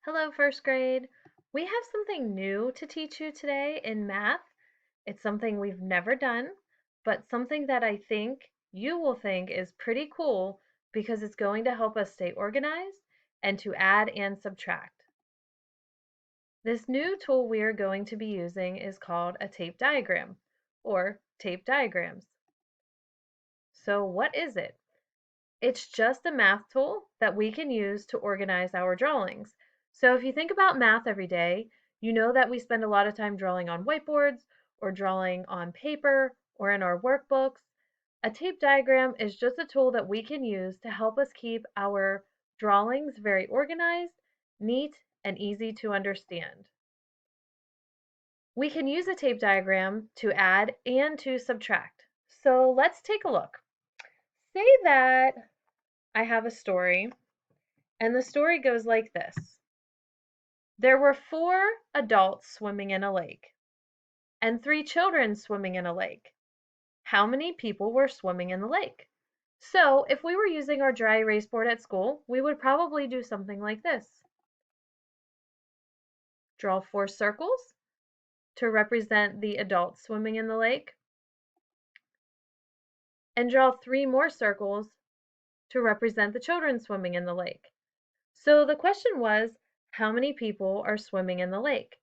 Hello, first grade. We have something new to teach you today in math. It's something we've never done, but something that I think you will think is pretty cool because it's going to help us stay organized and to add and subtract. This new tool we are going to be using is called a tape diagram or tape diagrams. So what is it? It's just a math tool that we can use to organize our drawings. So if you think about math every day, you know that we spend a lot of time drawing on whiteboards or drawing on paper or in our workbooks. A tape diagram is just a tool that we can use to help us keep our drawings very organized, neat, and easy to understand. We can use a tape diagram to add and to subtract. So let's take a look. Say that I have a story. And the story goes like this. There were 4 adults swimming in a lake and 3 children swimming in a lake. How many people were swimming in the lake? So if we were using our dry erase board at school, we would probably do something like this. Draw 4 circles to represent the adults swimming in the lake, and draw 3 more circles to represent the children swimming in the lake. So the question was, how many people are swimming in the lake?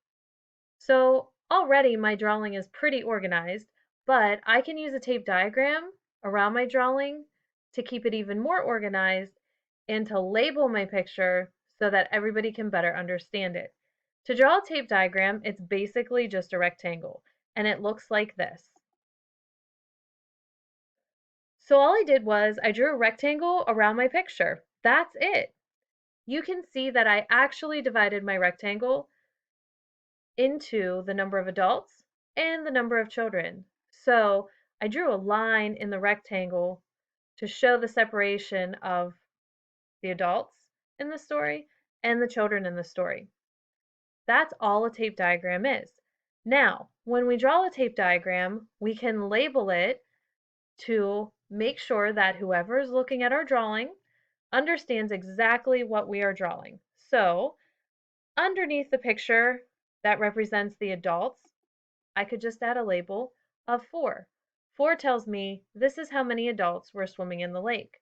So already my drawing is pretty organized, but I can use a tape diagram around my drawing to keep it even more organized and to label my picture so that everybody can better understand it. To draw a tape diagram, it's basically just a rectangle, and it looks like this. So all I did was I drew a rectangle around my picture. That's it. You can see that I actually divided my rectangle into the number of adults and the number of children. So I drew a line in the rectangle to show the separation of the adults in the story and the children in the story. That's all a tape diagram is. Now, when we draw a tape diagram, we can label it to make sure that whoever is looking at our drawing understands exactly what we are drawing. So underneath the picture that represents the adults, I could just add a label of 4. 4 tells me this is how many adults were swimming in the lake.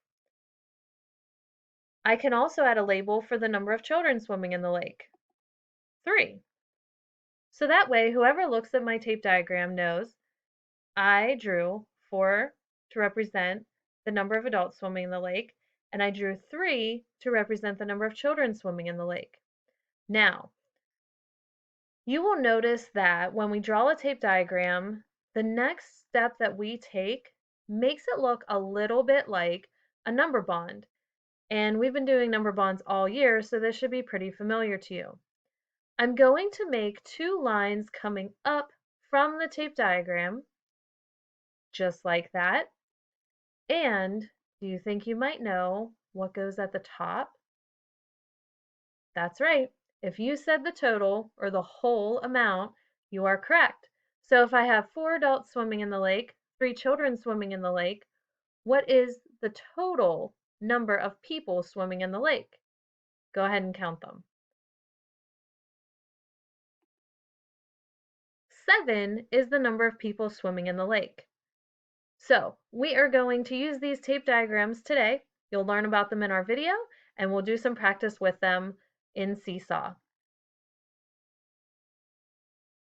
I can also add a label for the number of children swimming in the lake. 3. So that way, whoever looks at my tape diagram knows I drew 4 to represent the number of adults swimming in the lake, and I drew 3 to represent the number of children swimming in the lake. Now, you will notice that when we draw a tape diagram, the next step that we take makes it look a little bit like a number bond. And we've been doing number bonds all year, so this should be pretty familiar to you. I'm going to make 2 lines coming up from the tape diagram, just like that. And do you think you might know what goes at the top? That's right. If you said the total or the whole amount, you are correct. So if I have 4 adults swimming in the lake, 3 children swimming in the lake, what is the total number of people swimming in the lake? Go ahead and count them. 7 is the number of people swimming in the lake. So we are going to use these tape diagrams today. You'll learn about them in our video, and we'll do some practice with them in Seesaw.